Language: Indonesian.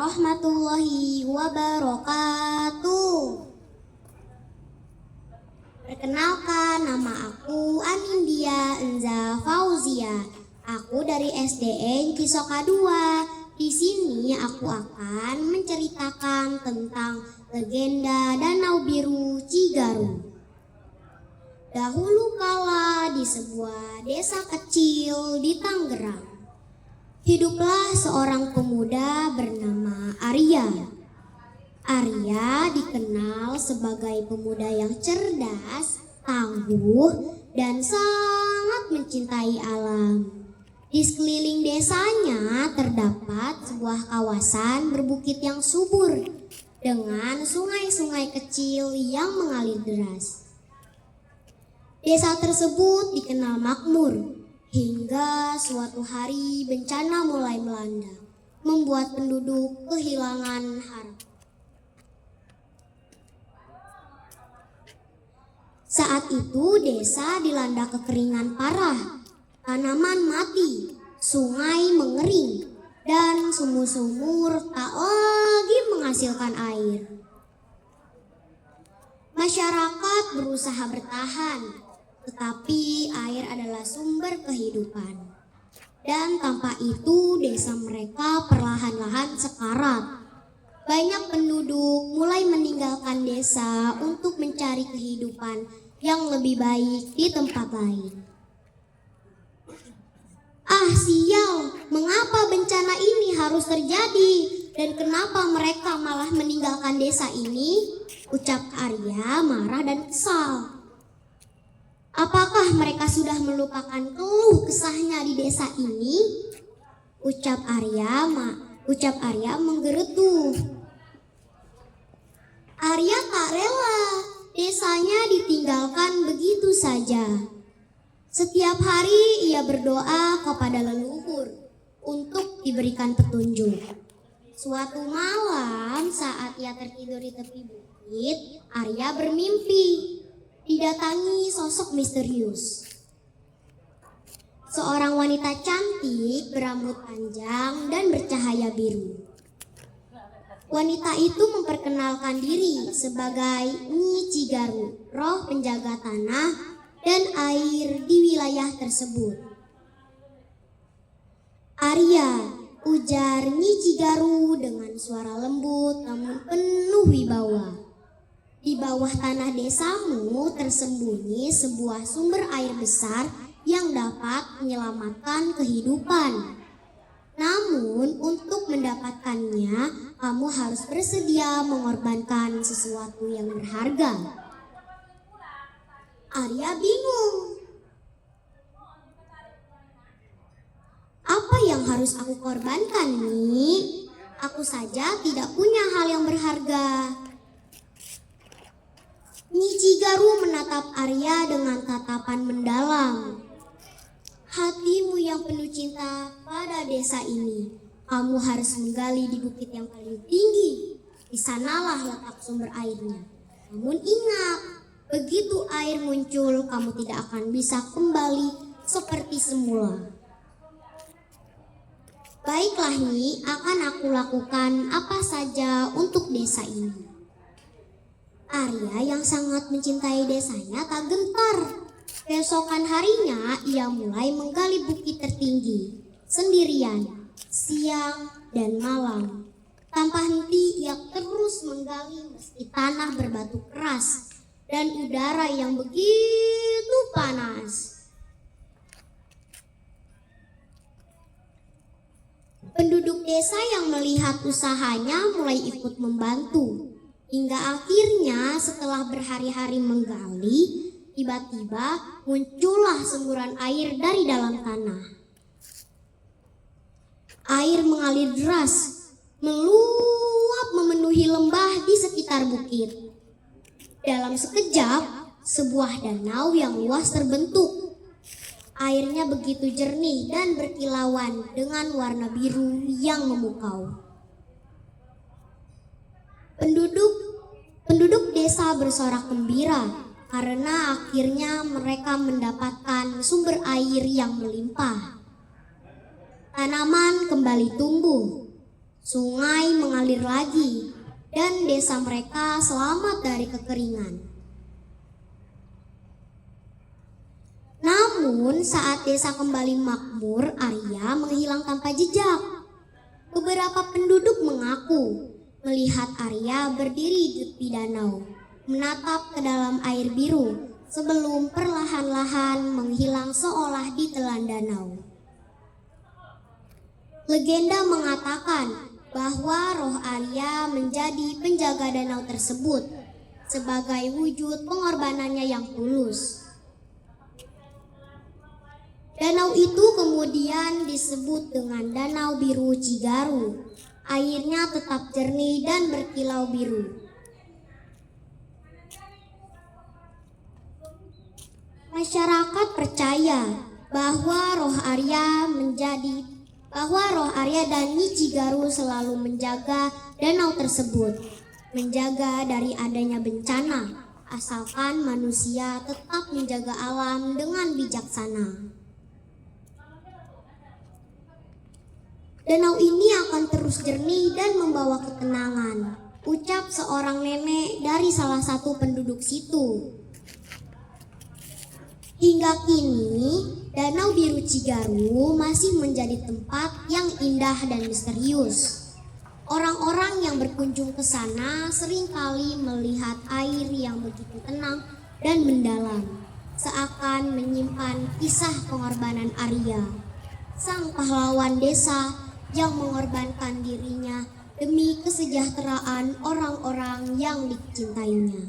warahmatullahi wabarakatuh. Perkenalkan, nama aku Anindya Enza Fauzia. Aku dari SDN Cisoka 2. Di sini aku akan menceritakan tentang legenda Danau Biru Cigaru. Dahulu kala di sebuah desa kecil di Tangerang, hiduplah seorang pemuda bernama Arya. Arya dikenal sebagai pemuda yang cerdas, tangguh, dan sangat mencintai alam. Di sekeliling desanya terdapat sebuah kawasan berbukit yang subur dengan sungai-sungai kecil yang mengalir deras. Desa tersebut dikenal makmur. Hingga suatu hari bencana mulai melanda, membuat penduduk kehilangan harapan. Saat itu desa dilanda kekeringan parah, tanaman mati, sungai mengering, dan sumur-sumur tak lagi menghasilkan air. Masyarakat berusaha bertahan, tetapi air adalah sumber kehidupan. Dan tanpa itu desa mereka perlahan-lahan sekarat. Banyak penduduk mulai meninggalkan desa untuk mencari kehidupan yang lebih baik di tempat lain. Ah sial, mengapa bencana ini harus terjadi? Dan kenapa mereka malah meninggalkan desa ini? Ucap Arya marah dan kesal. Apakah mereka sudah melupakan keluh kesahnya di desa ini? Ucap Arya menggerutu. Arya tak rela desanya ditinggalkan begitu saja. Setiap hari ia berdoa kepada leluhur untuk diberikan petunjuk. Suatu malam saat ia tertidur di tepi bukit, Arya bermimpi didatangi sosok misterius. Seorang wanita cantik berambut panjang dan bercahaya biru. Wanita itu memperkenalkan diri sebagai Nyi Cigaru, roh penjaga tanah dan air di wilayah tersebut. Arya, ujar Nyi Cigaru dengan suara lembut namun penuh wibawa. Di bawah tanah desamu tersembunyi sebuah sumber air besar yang dapat menyelamatkan kehidupan. Namun untuk mendapatkannya, kamu harus bersedia mengorbankan sesuatu yang berharga. Arya bingung. Apa yang harus aku korbankan, Nyi? Aku saja tidak punya hal yang berharga. Nyi Cigaru menatap Arya dengan tatapan mendalam. Hatimu yang penuh cinta pada desa ini. Kamu harus menggali di bukit yang paling tinggi. Di sanalah letak sumber airnya. Namun ingat, begitu air muncul, kamu tidak akan bisa kembali seperti semula. Baiklah Nyi, akan aku lakukan apa saja untuk desa ini. Arya yang sangat mencintai desanya tak gentar. Keesokan harinya ia mulai menggali bukit tertinggi sendirian, siang dan malam. Tanpa henti ia terus menggali meski tanah berbatu keras dan udara yang begitu panas. Penduduk desa yang melihat usahanya mulai ikut membantu. Hingga akhirnya setelah berhari-hari menggali, tiba-tiba muncullah semburan air dari dalam tanah. Air mengalir deras, meluap memenuhi lembah di sekitar bukit. Dalam sekejap, sebuah danau yang luas terbentuk. Airnya begitu jernih dan berkilauan dengan warna biru yang memukau. Penduduk desa bersorak gembira karena akhirnya mereka mendapatkan sumber air yang melimpah. Tanaman kembali tumbuh, Sungai mengalir lagi, dan desa mereka selamat dari kekeringan. Namun saat desa kembali makmur, Arya menghilang tanpa jejak. Beberapa penduduk mengaku melihat Arya berdiri di tepi danau, menatap ke dalam air biru sebelum perlahan-lahan menghilang seolah ditelan danau. Legenda mengatakan bahwa roh Arya menjadi penjaga danau tersebut sebagai wujud pengorbanannya yang tulus. Danau itu kemudian disebut dengan Danau Biru Cigaru. Airnya tetap jernih dan berkilau biru. Masyarakat percaya bahwa roh Arya dan Nyi Cigaru selalu menjaga danau tersebut, menjaga dari adanya bencana, asalkan manusia tetap menjaga alam dengan bijaksana. Danau ini akan terus jernih dan membawa ketenangan, ucap seorang nenek dari salah satu penduduk situ. Hingga kini, Danau Biru Cigaru masih menjadi tempat yang indah dan misterius. Orang-orang yang berkunjung ke sana seringkali melihat air yang begitu tenang dan mendalam, seakan menyimpan kisah pengorbanan Arya, sang pahlawan desa yang mengorbankan dirinya demi kesejahteraan orang-orang yang dicintainya.